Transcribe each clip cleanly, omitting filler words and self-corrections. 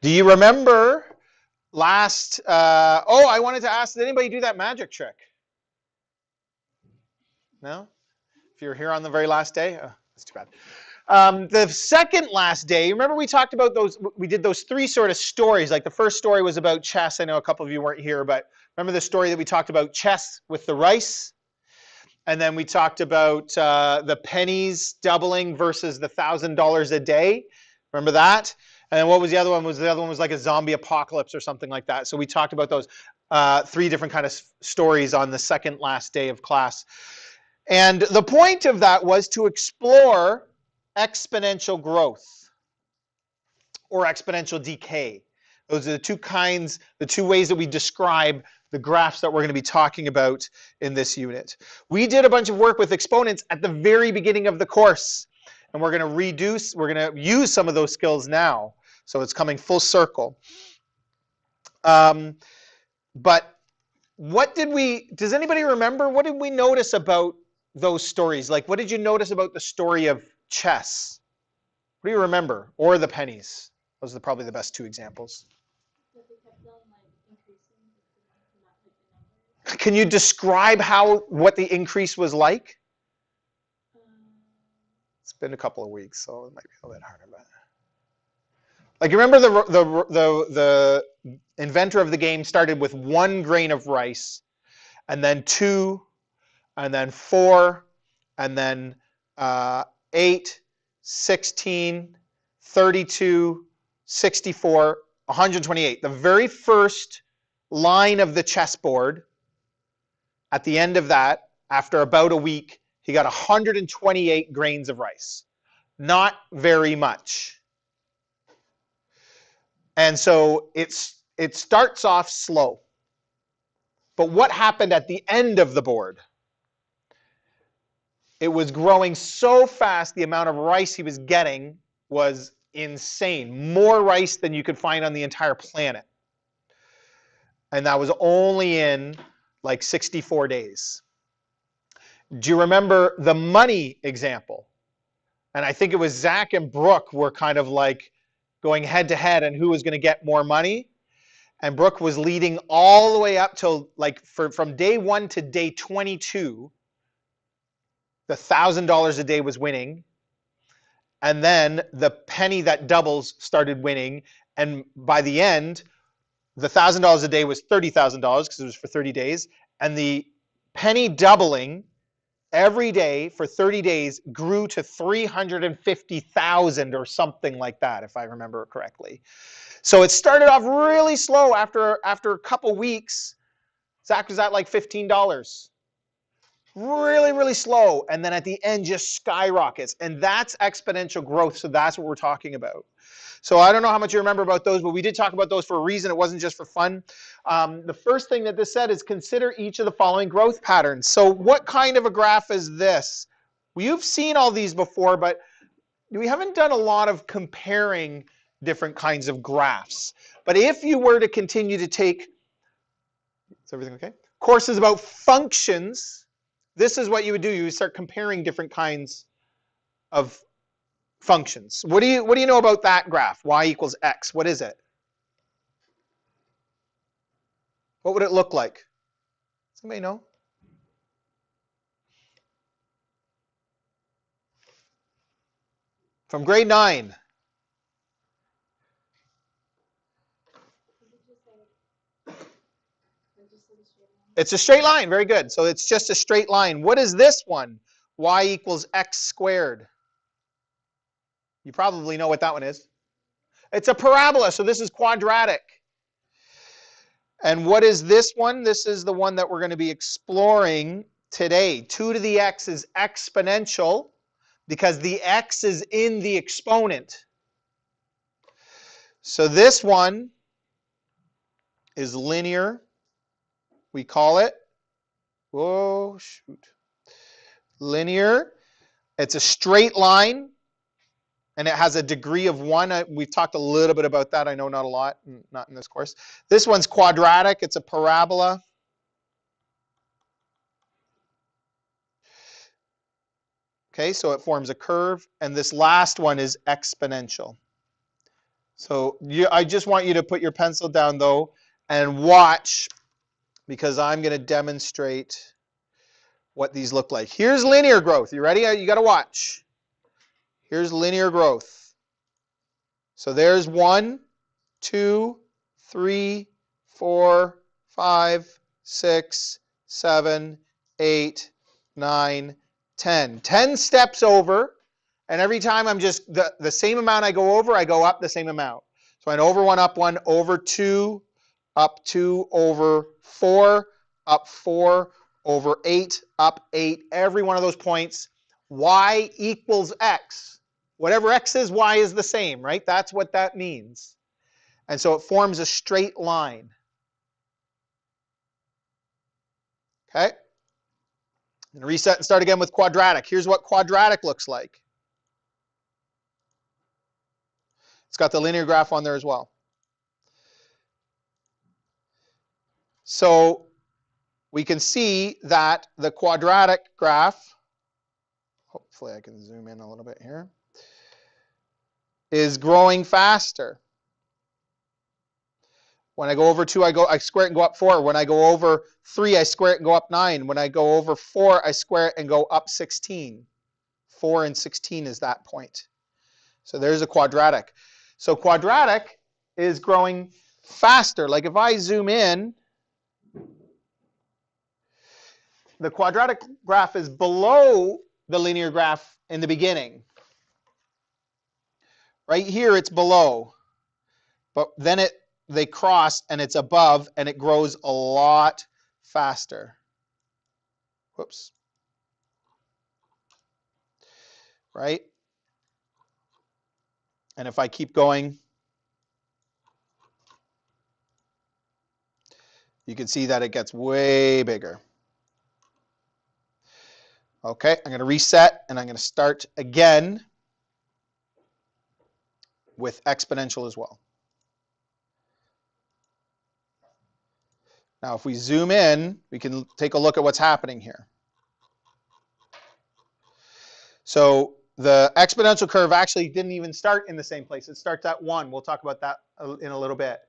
Do you remember last, I wanted to ask, did anybody do that magic trick? No? If you're here on the very last day? Oh, that's too bad. The second last day, remember we talked about those, we did those three sort of stories. Like the first story was about chess. I know a couple of you weren't here, but remember the story that we talked about chess with the rice? And then we talked about the pennies doubling versus the $1,000 a day. Remember that? And then what was the other one? The other one was like a zombie apocalypse or something like that. So we talked about those three different kind of stories on the second last day of class. And the point of that was to explore exponential growth or exponential decay. Those are the two kinds, the two ways that we describe the graphs that we're going to be talking about in this unit. We did a bunch of work with exponents at the very beginning of the course, and we're going to use some of those skills now. So it's coming full circle. But does anybody remember, what did we notice about those stories? Like, what did you notice about the story of chess? What do you remember? Or the pennies? Those are probably the best two examples. Can you describe what the increase was like? It's been a couple of weeks, so it might be a little bit harder. But like, you remember the inventor of the game started with 1 grain of rice, and then 2, and then 4, and then 8, 16, 32, 64, 128. The very first line of the chessboard, at the end of that, after about a week, he got 128 grains of rice. Not very much. And so it starts off slow. But what happened at the end of the board? It was growing so fast, the amount of rice he was getting was insane. More rice than you could find on the entire planet. And that was only in like 64 days. Do you remember the money example? And I think it was Zach and Brooke were kind of like going head to head on who was going to get more money. And Brooke was leading all the way up till like from day 1 to day 22. The $1,000 a day was winning. And then the penny that doubles started winning. And by the end, the $1,000 a day was $30,000 because it was for 30 days. And the penny doubling every day for 30 days grew to 350,000 or something like that, if I remember correctly. So it started off really slow. After a couple weeks, Zach was at like $15. Really, really slow. And then at the end just skyrockets. And that's exponential growth. So that's what we're talking about. So I don't know how much you remember about those, but we did talk about those for a reason. It wasn't just for fun. The first thing that this said is consider each of the following growth patterns. So what kind of a graph is this? Well, you've seen all these before, but we haven't done a lot of comparing different kinds of graphs. But if you were to continue to take, is everything okay? Courses about functions, this is what you would do. You would start comparing different kinds of functions. What do you know about that graph? Y equals x. What is it? What would it look like? Somebody know? From grade 9. It's a straight line. Very good. So it's just a straight line. What is this one? Y equals x squared. You probably know what that one is. It's a parabola, so this is quadratic. And what is this one? This is the one that we're going to be exploring today. 2 to the x is exponential because the x is in the exponent. So this one is linear. We call it, linear. It's a straight line. And it has a degree of 1. We've talked a little bit about that. I know not a lot, not in this course. This one's quadratic. It's a parabola. Okay, so it forms a curve. And this last one is exponential. So I just want you to put your pencil down, though, and watch, because I'm going to demonstrate what these look like. Here's linear growth. You ready? You got to watch. Here's linear growth. So there's 1, 2, 3, 4, 5, 6, 7, 8, 9, 10. 10 steps over, and every time I'm just, the same amount I go over, I go up the same amount. So I went over 1, up 1, over 2, up 2, over 4, up 4, over 8, up 8. Every one of those points, y equals x. Whatever x is, y is the same, right? That's what that means. And so it forms a straight line. Okay? I'm going to reset and start again with quadratic. Here's what quadratic looks like. It's got the linear graph on there as well. So we can see that the quadratic graph, hopefully I can zoom in a little bit here, is growing faster. When I go over 2, I square it and go up 4. When I go over 3, I square it and go up 9. When I go over 4, I square it and go up 16. 4 and 16 is that point. So there's a quadratic. So quadratic is growing faster. Like if I zoom in, the quadratic graph is below the linear graph in the beginning. Right here it's below. But then they cross and it's above and it grows a lot faster. Whoops. Right? And if I keep going, you can see that it gets way bigger. Okay, I'm going to reset and I'm going to start again with exponential as well. Now if we zoom in, we can take a look at what's happening here. So the exponential curve actually didn't even start in the same place. It starts at 1. We'll talk about that in a little bit.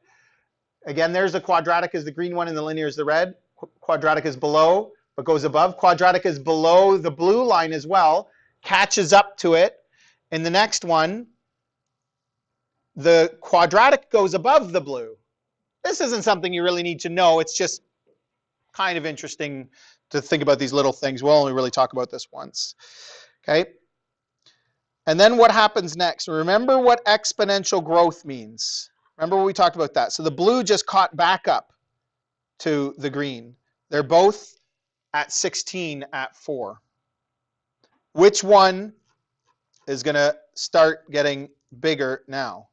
Again, there's the quadratic is the green one and the linear is the red. Quadratic is below, but goes above. Quadratic is below the blue line as well, catches up to it. In the next one, the quadratic goes above the blue. This isn't something you really need to know. It's just kind of interesting to think about these little things. We'll only really talk about this once. Okay? And then what happens next? Remember what exponential growth means. Remember what we talked about that. So the blue just caught back up to the green. They're both at 16 at 4. Which one is going to start getting bigger now?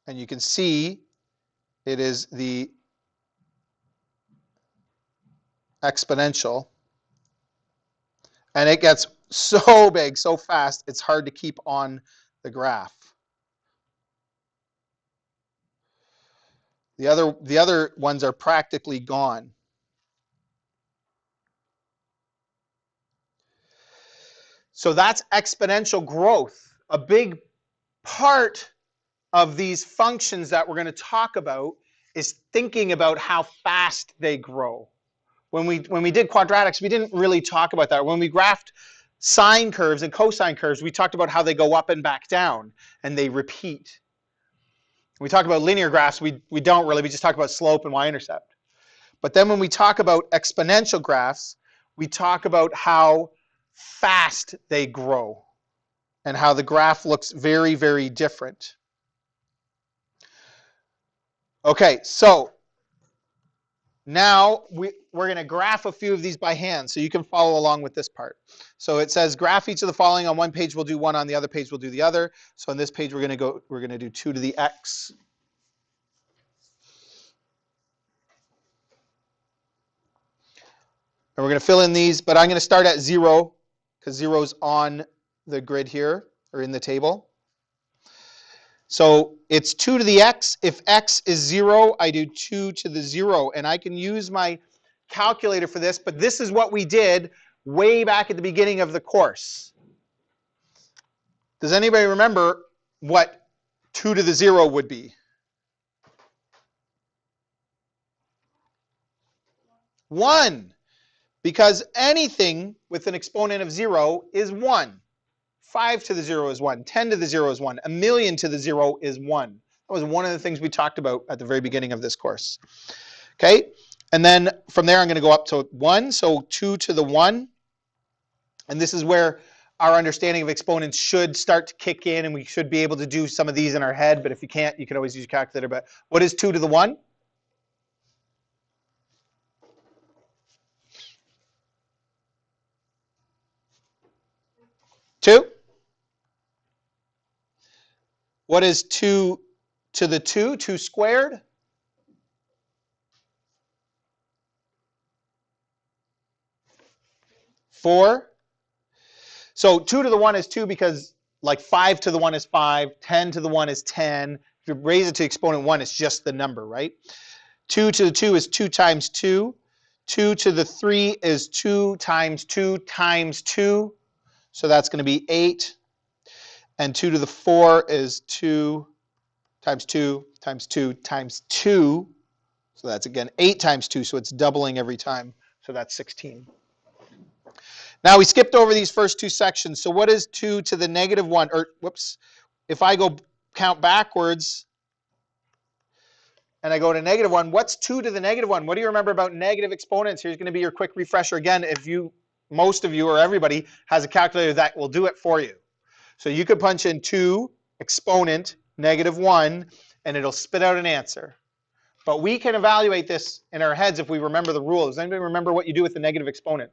And you can see it is the exponential. And it gets so big, so fast, it's hard to keep on the graph. The other ones are practically gone. So that's exponential growth. A big part of these functions that we're going to talk about is thinking about how fast they grow. When we did quadratics, we didn't really talk about that. When we graphed sine curves and cosine curves, we talked about how they go up and back down, and they repeat. When we talk about linear graphs, we don't really. We just talk about slope and y-intercept. But then when we talk about exponential graphs, we talk about how fast they grow and how the graph looks very, very different. Okay, so now we're going to graph a few of these by hand so you can follow along with this part. So it says graph each of the following. On one page we'll do one, on the other page we'll do the other. So on this page we're going to do 2 to the x. And we're going to fill in these, but I'm going to start at 0 because 0 is on the grid here or in the table. So it's 2 to the x. If x is 0, I do 2 to the 0. And I can use my calculator for this, but this is what we did way back at the beginning of the course. Does anybody remember what 2 to the 0 would be? 1. Because anything with an exponent of 0 is 1. 5 to the 0 is 1. 10 to the 0 is 1. A million to the 0 is 1. That was one of the things we talked about at the very beginning of this course. Okay? And then from there, I'm going to go up to 1. So 2 to the 1. And this is where our understanding of exponents should start to kick in, and we should be able to do some of these in our head. But if you can't, you can always use your calculator. But what is 2 to the 1? 2. What is 2 to the 2? 2 squared? 4. So 2 to the 1 is 2 because like 5 to the 1 is 5, 10 to the 1 is 10. If you raise it to exponent 1, it's just the number, right? 2 to the 2 is 2 times 2. 2 to the 3 is 2 times 2 times 2. So that's going to be 8. And 2 to the 4 is 2 times 2 times 2 times 2. So that's, again, 8 times 2. So it's doubling every time. So that's 16. Now we skipped over these first two sections. So what is 2 to the negative 1? Or, whoops, if I go count backwards and I go to negative 1, what's 2 to the negative 1? What do you remember about negative exponents? Here's going to be your quick refresher again. If most of you or everybody has a calculator that will do it for you. So you could punch in 2 exponent negative 1 and it'll spit out an answer. But we can evaluate this in our heads if we remember the rules. Does anybody remember what you do with the negative exponent?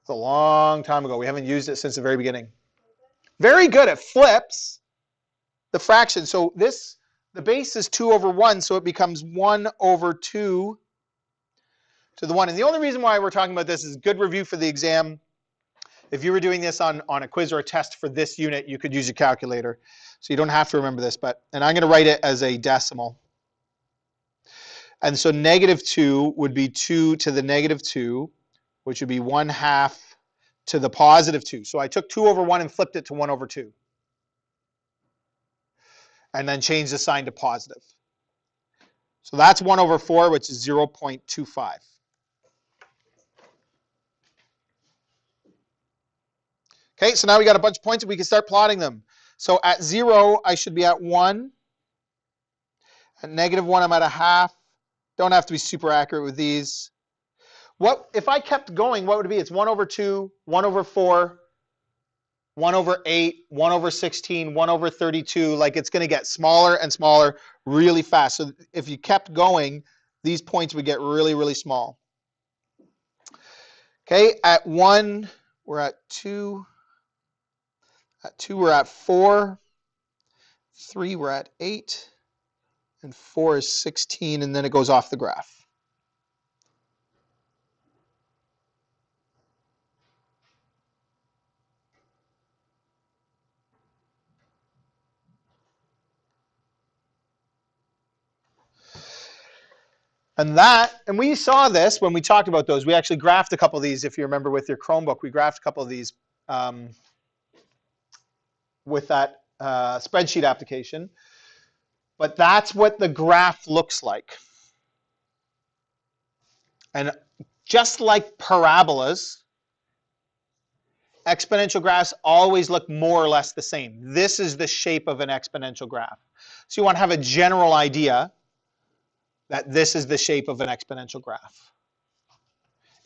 It's a long time ago. We haven't used it since the very beginning. Very good. It flips the fraction. So the base is 2 over 1, so it becomes 1 over 2 to the 1. And the only reason why we're talking about this is good review for the exam. If you were doing this on a quiz or a test for this unit, you could use your calculator. So you don't have to remember this, and I'm going to write it as a decimal. And so negative 2 would be 2 to the negative 2, which would be 1/2 to the positive 2. So I took 2 over 1 and flipped it to 1 over 2. And then changed the sign to positive. So that's 1 over 4, which is 0.25. Okay, so now we got a bunch of points and we can start plotting them. So at 0, I should be at 1. At negative 1, I'm at 1/2. Don't have to be super accurate with these. What if I kept going, what would it be? It's 1 over 2, 1 over 4, 1 over 8, 1 over 16, 1 over 32. Like it's going to get smaller and smaller really fast. So if you kept going, these points would get really, really small. Okay, at 1, we're at 2. At 2, we're at 4. 3, we're at 8. And 4 is 16, and then it goes off the graph. And we saw this when we talked about those. We actually graphed a couple of these, if you remember with your Chromebook. We graphed a couple of these with that spreadsheet application. But that's what the graph looks like. And just like parabolas, exponential graphs always look more or less the same. This is the shape of an exponential graph. So you want to have a general idea that this is the shape of an exponential graph.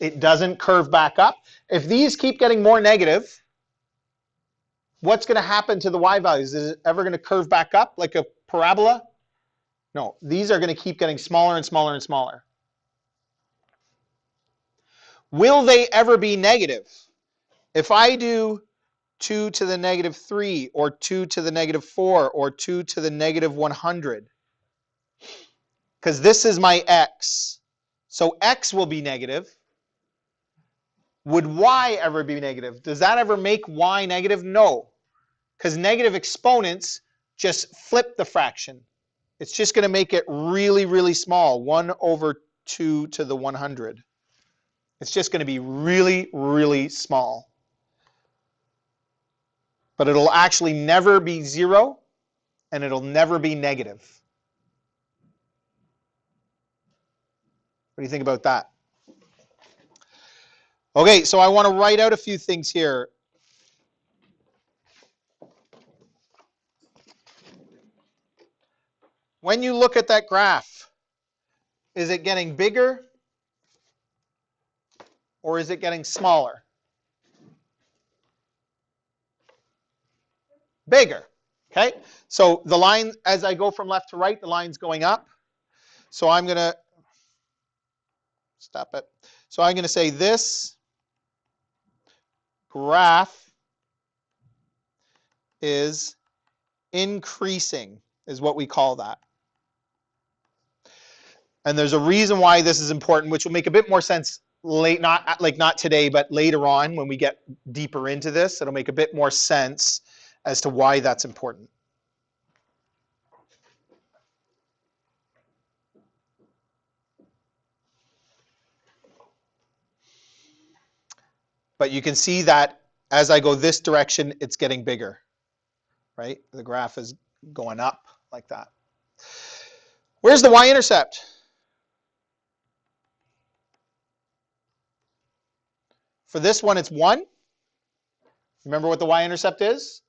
It doesn't curve back up. If these keep getting more negative, what's going to happen to the y values? Is it ever going to curve back up like a parabola? No, these are going to keep getting smaller and smaller and smaller. Will they ever be negative? If I do 2 to the negative 3 or 2 to the negative 4 or 2 to the negative 100, because this is my x, so x will be negative. Would y ever be negative? Does that ever make y negative? No, because negative exponents just flip the fraction. It's just going to make it really, really small, 1 over 2 to the 100. It's just going to be really, really small. but it'll actually never be 0, and it'll never be negative. What do you think about that? Okay, so I want to write out a few things here. When you look at that graph, is it getting bigger or is it getting smaller? Bigger. Okay, so the line, as I go from left to right, the line's going up. So I'm going to stop it. So I'm going to say this graph is increasing, is what we call that. And there's a reason why this is important, which will make a bit more sense not today, but later on when we get deeper into this, it'll make a bit more sense as to why that's important. But you can see that as I go this direction, it's getting bigger, right? The graph is going up like that. Where's the y-intercept? For this one, it's 1. Remember what the y-intercept is?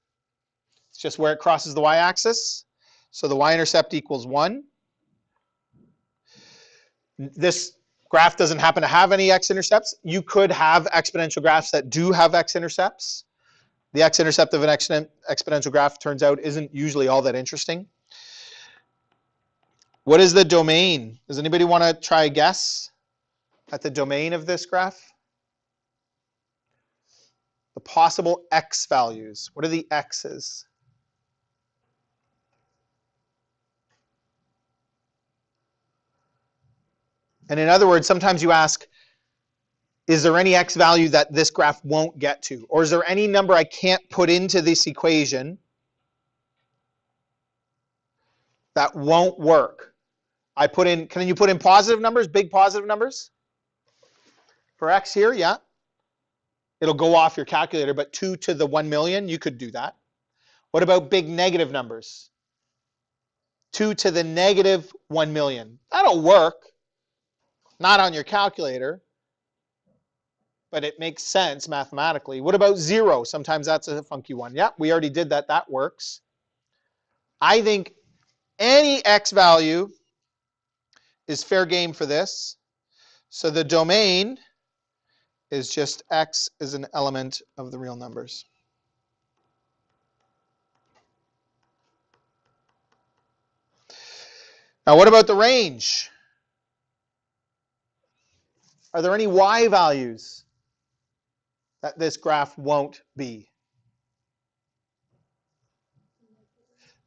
It's just where it crosses the y-axis. So the y-intercept equals 1. This graph doesn't happen to have any x-intercepts. You could have exponential graphs that do have x-intercepts. The x-intercept of an exponential graph, turns out, isn't usually all that interesting. What is the domain? Does anybody want to try a guess at the domain of this graph? The possible x values. What are the x's? And in other words, sometimes you ask, is there any x value that this graph won't get to? Or is there any number I can't put into this equation that won't work? Can you put in positive numbers, big positive numbers? For x here, yeah. It'll go off your calculator, but 2 to the 1 million, you could do that. What about big negative numbers? 2 to the negative 1 million. That'll work. Not on your calculator, but it makes sense mathematically. What about 0? Sometimes that's a funky one. Yeah, we already did that. That works. I think any x value is fair game for this. So the domain is just x is an element of the real numbers. Now what about the range? Are there any y values that this graph won't be?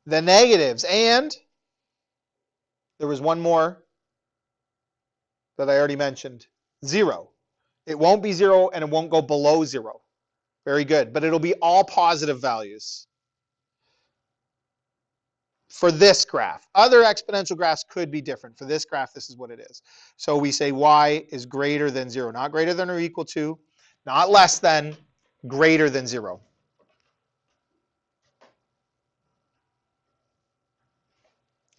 The negatives, and there was one more that I already mentioned, 0. It won't be 0 and it won't go below 0. Very good, but it'll be all positive values for this graph. Other exponential graphs could be different. For this graph, this is what it is. So we say y is greater than 0, not greater than or equal to, not less than, greater than 0.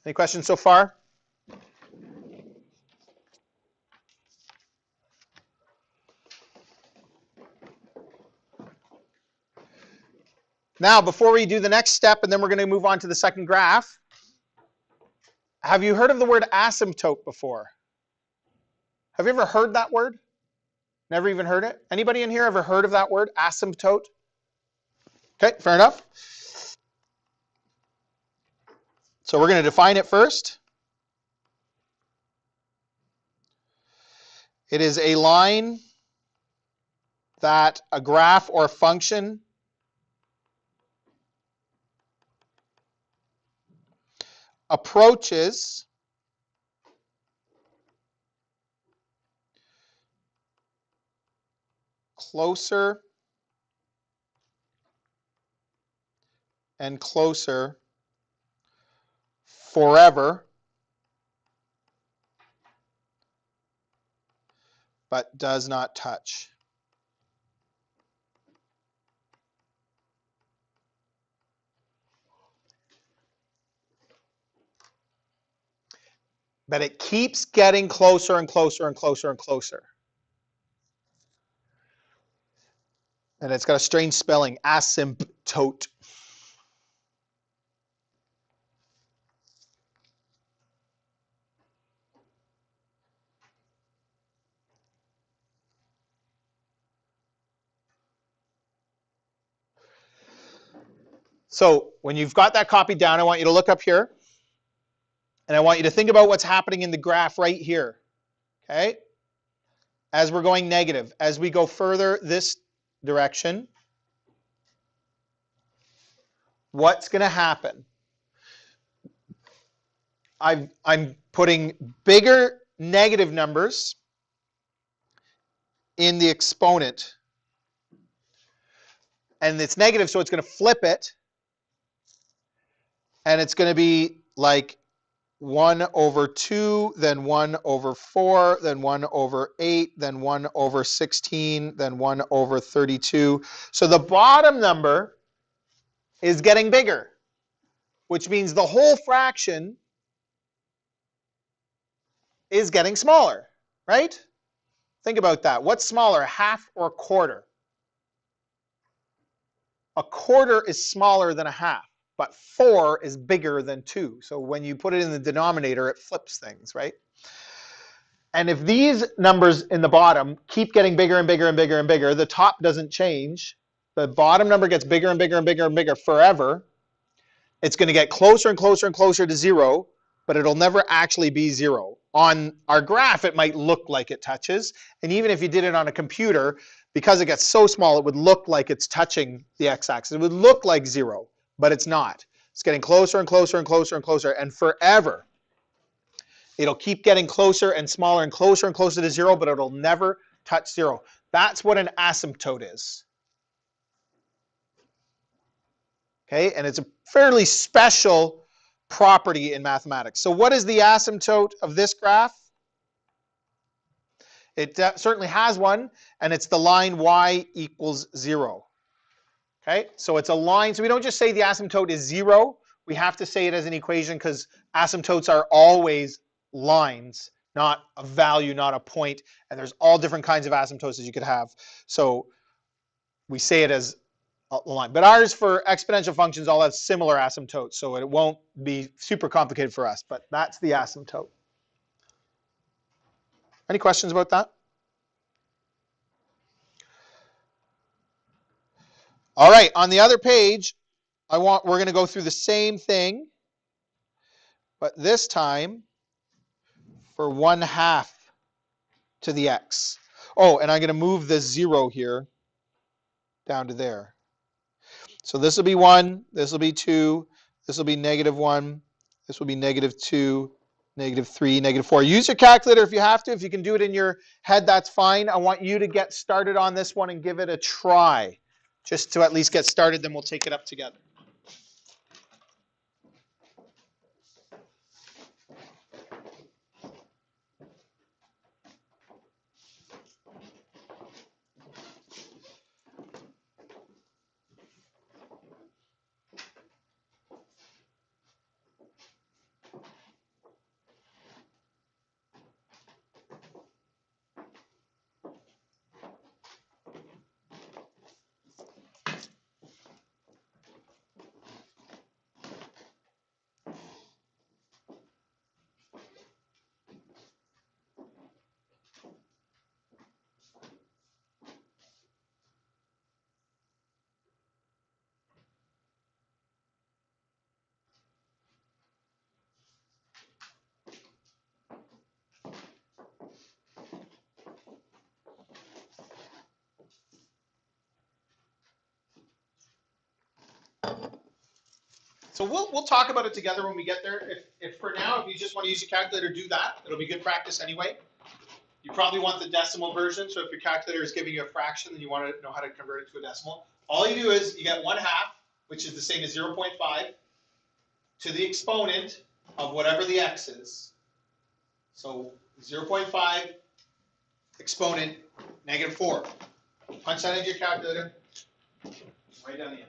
Any questions so far? Now, before we do the next step, and then we're going to move on to the second graph, have you heard of the word asymptote before? Have you ever heard that word? Never even heard it? Anybody in here ever heard of that word, asymptote? Okay, fair enough. So we're going to define it first. It is a line that a graph or function approaches closer and closer forever, but does not touch. but it keeps getting closer and closer and closer and closer. And it's got a strange spelling, asymptote. So when you've got that copied down, I want you to look up here. And I want you to think about what's happening in the graph right here. Okay? As we're going negative, as we go further this direction, what's going to happen? I'm putting bigger negative numbers in the exponent. And it's negative, so it's going to flip it. And it's going to be like 1 over 2, then 1 over 4, then 1 over 8, then 1 over 16, then 1 over 32. So the bottom number is getting bigger, which means the whole fraction is getting smaller, right? Think about that. What's smaller, half or a quarter? A quarter is smaller than a half, but 4 is bigger than 2. So when you put it in the denominator, it flips things, right? And if these numbers in the bottom keep getting bigger and bigger and bigger and bigger, the top doesn't change, the bottom number gets bigger and bigger and bigger and bigger forever, it's going to get closer and closer and closer to 0, but it'll never actually be 0. On our graph, it might look like it touches. And even if you did it on a computer, because it gets so small, it would look like it's touching the x-axis. It would look like 0, but it's not. It's getting closer and closer and closer and closer, and forever. It'll keep getting closer and smaller and closer to 0, but it'll never touch 0. That's what an asymptote is. Okay, and it's a fairly special property in mathematics. So what is the asymptote of this graph? It certainly has one, and it's the line y equals 0. Okay, so it's a line. So we don't just say the asymptote is 0. We have to say it as an equation because asymptotes are always lines, not a value, not a point. And there's all different kinds of asymptotes that you could have. So we say it as a line. But ours for exponential functions all have similar asymptotes, so it won't be super complicated for us. But that's the asymptote. Any questions about that? All right, on the other page, we're going to go through the same thing, but this time for 1/2 to the x. Oh, and I'm going to move the 0 here down to there. So this will be 1, this will be 2, this will be -1, this will be -2, -3, -4. Use your calculator if you have to. If you can do it in your head, that's fine. I want you to get started on this one and give it a try, just to at least get started, then we'll take it up together. So we'll talk about it together when we get there. If for now, if you just want to use your calculator, do that. It'll be good practice anyway. You probably want the decimal version, so if your calculator is giving you a fraction, then you want to know how to convert it to a decimal. All you do is you get 1/2, which is the same as 0.5, to the exponent of whatever the x is. So 0.5 exponent -4. Punch that into your calculator. Write down the answer.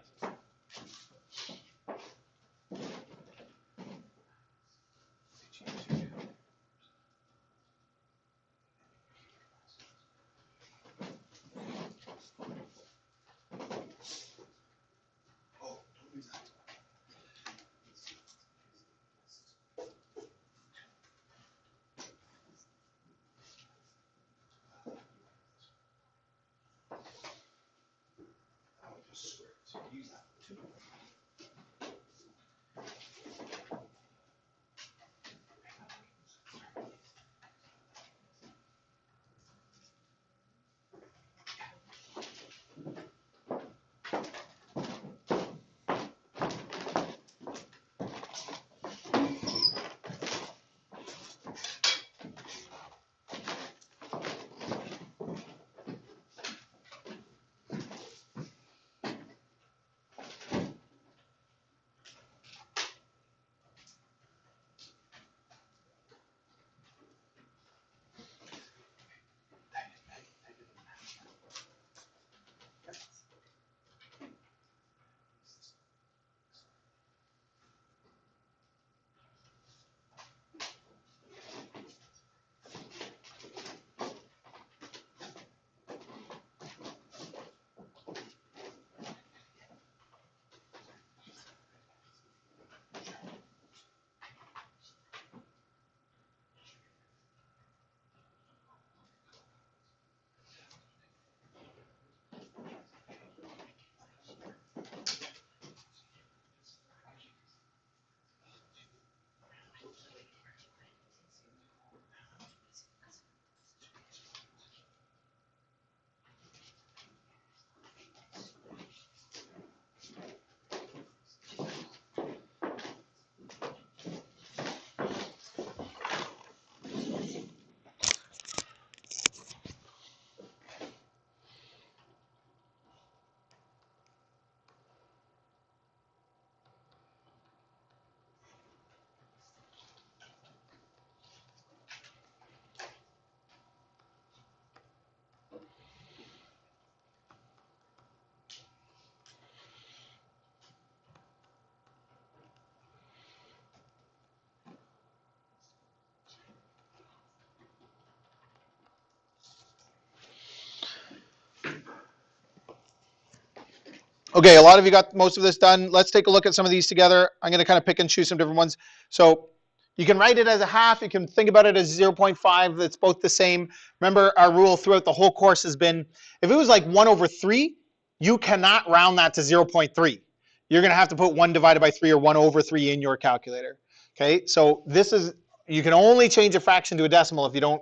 Okay, a lot of you got most of this done. Let's take a look at some of these together. I'm going to kind of pick and choose some different ones. So you can write it as a half. You can think about it as 0.5. That's both the same. Remember, our rule throughout the whole course has been, if it was like 1 over 3, you cannot round that to 0.3. You're going to have to put 1 divided by 3 or 1 over 3 in your calculator. Okay, so this is, you can only change a fraction to a decimal if you don't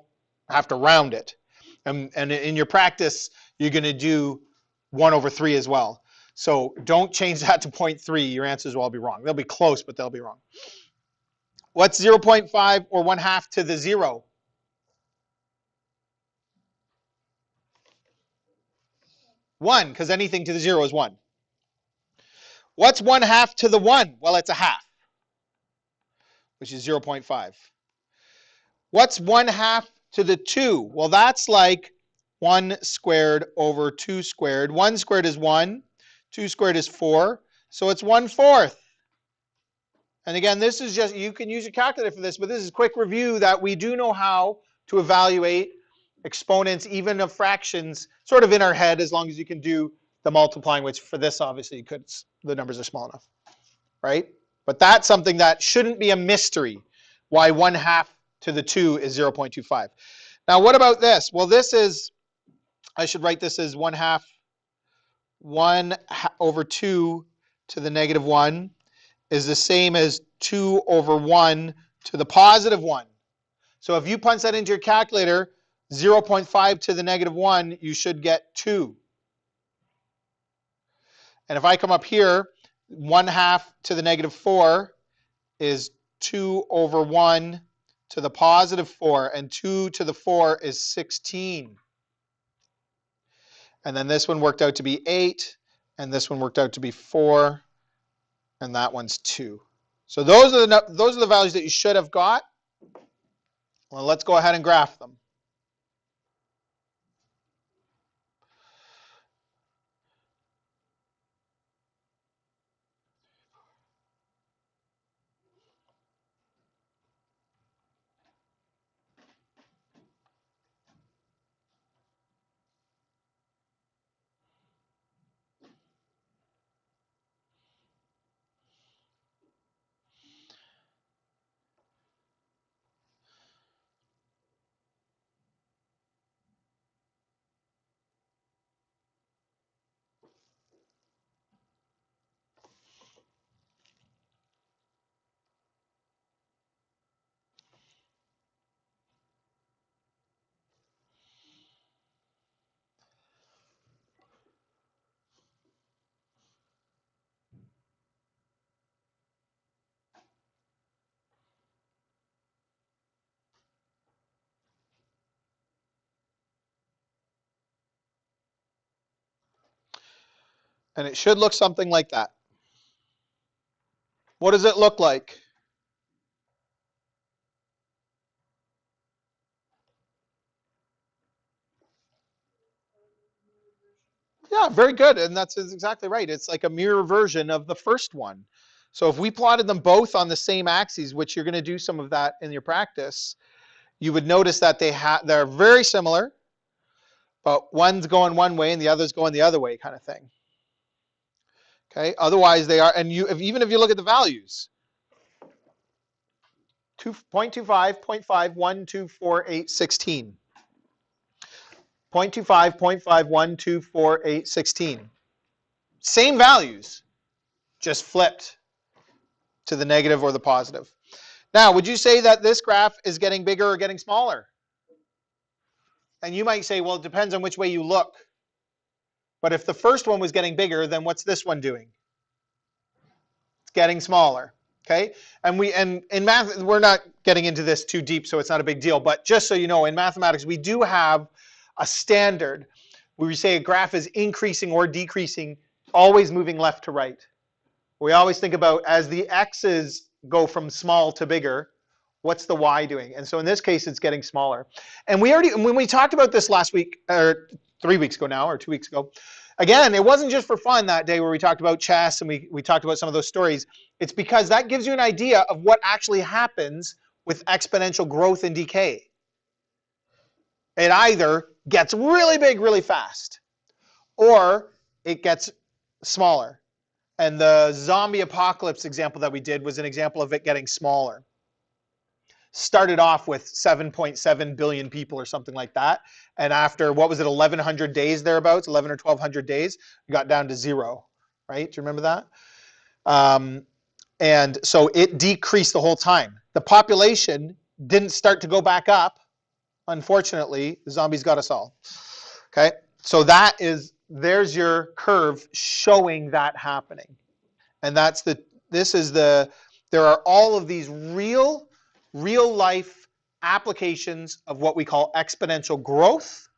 have to round it. And in your practice, you're going to do 1 over 3 as well. So don't change that to 0.3. Your answers will all be wrong. They'll be close, but they'll be wrong. What's 0.5 or 1/2 to the 0? One, because anything to the 0 is 1. What's 1/2 to the 1? Well, it's a half, which is 0.5. What's 1/2 to the 2? Well, that's like 1 squared over 2 squared. 1 squared is 1. 2 squared is 4. So it's 1/4. And again, this is just, you can use your calculator for this, but this is a quick review that we do know how to evaluate exponents, even of fractions, sort of in our head, as long as you can do the multiplying, which for this, obviously, you could, the numbers are small enough, right? But that's something that shouldn't be a mystery, why 1/2 to the 2 is 0.25. Now, what about this? Well, this is, I should write this as 1/2, 1 over 2 to the negative 1 is the same as 2 over 1 to the positive 1. So if you punch that into your calculator, 0.5 to the negative 1, you should get 2. And if I come up here, 1/2 to the negative 4 is 2 over 1 to the positive 4, and 2 to the 4 is 16. And then this one worked out to be 8, and this one worked out to be 4, and that one's 2. So those are the values that you should have got. Well, let's go ahead and graph them. And it should look something like that. What does it look like? Yeah, very good. And that's exactly right. It's like a mirror version of the first one. So if we plotted them both on the same axes, which you're going to do some of that in your practice, you would notice that they're very similar, but one's going one way and the other's going the other way, kind of thing. Okay. Otherwise, they are, and even if you look at the values, 0.25, 0.5, 1, 2, 4, 8, 16. 0.25, 0.5, 1, 2, 4, 8, 16. Same values, just flipped to the negative or the positive. Now, would you say that this graph is getting bigger or getting smaller? And you might say, well, it depends on which way you look. But if the first one was getting bigger, then what's this one doing? It's getting smaller. Okay? And in math, we're not getting into this too deep, so it's not a big deal. But just so you know, in mathematics, we do have a standard where we say a graph is increasing or decreasing, always moving left to right. We always think about as the x's go from small to bigger, what's the y doing? And so in this case, it's getting smaller. And when we talked about this last week, or 3 weeks ago now, or 2 weeks ago, again, it wasn't just for fun that day where we talked about chess and we talked about some of those stories. It's because that gives you an idea of what actually happens with exponential growth and decay. It either gets really big really fast, or it gets smaller. And the zombie apocalypse example that we did was an example of it getting smaller. Started off with 7.7 billion people or something like that. And after, what was it, 1,100 days thereabouts, 11 or 1,200 days, we got down to 0, right? Do you remember that? And so it decreased the whole time. The population didn't start to go back up. Unfortunately, the zombies got us all. Okay, so there's your curve showing that happening. And there are all of these real life applications of what we call exponential growth,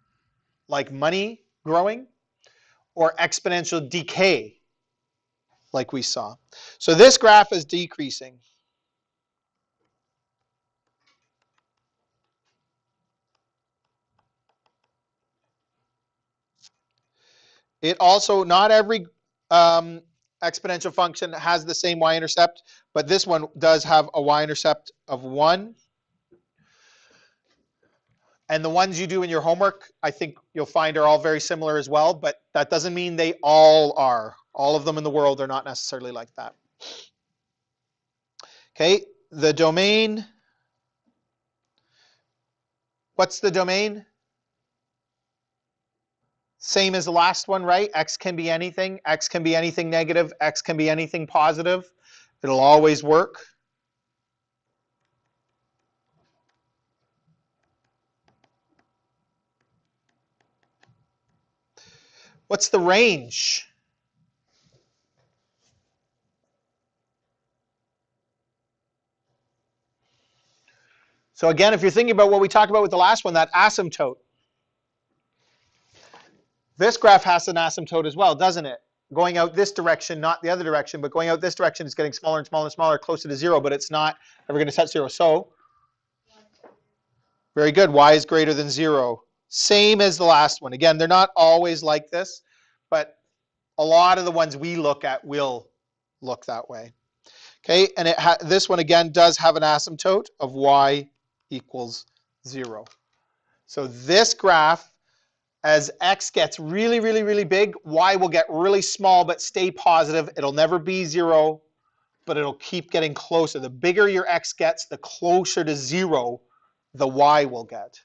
like money growing, or exponential decay, like we saw. So this graph is decreasing. It also, not every exponential function has the same y-intercept, but this one does have a y-intercept of 1. And the ones you do in your homework, I think you'll find are all very similar as well, but that doesn't mean they all are. All of them in the world are not necessarily like that. Okay, the domain. What's the domain? Same as the last one, right? X can be anything. X can be anything negative. X can be anything positive. It'll always work. What's the range? So again, if you're thinking about what we talked about with the last one, that asymptote. This graph has an asymptote as well, doesn't it? Going out this direction, not the other direction, but going out this direction is getting smaller and smaller and smaller, closer to 0, but it's not ever going to touch 0. So, very good. Y is greater than 0. Same as the last one. Again, they're not always like this, but a lot of the ones we look at will look that way. Okay, and this one again does have an asymptote of y equals 0. So this graph, as x gets really, really, really big, y will get really small but stay positive. It'll never be 0, but it'll keep getting closer. The bigger your x gets, the closer to 0 the y will get.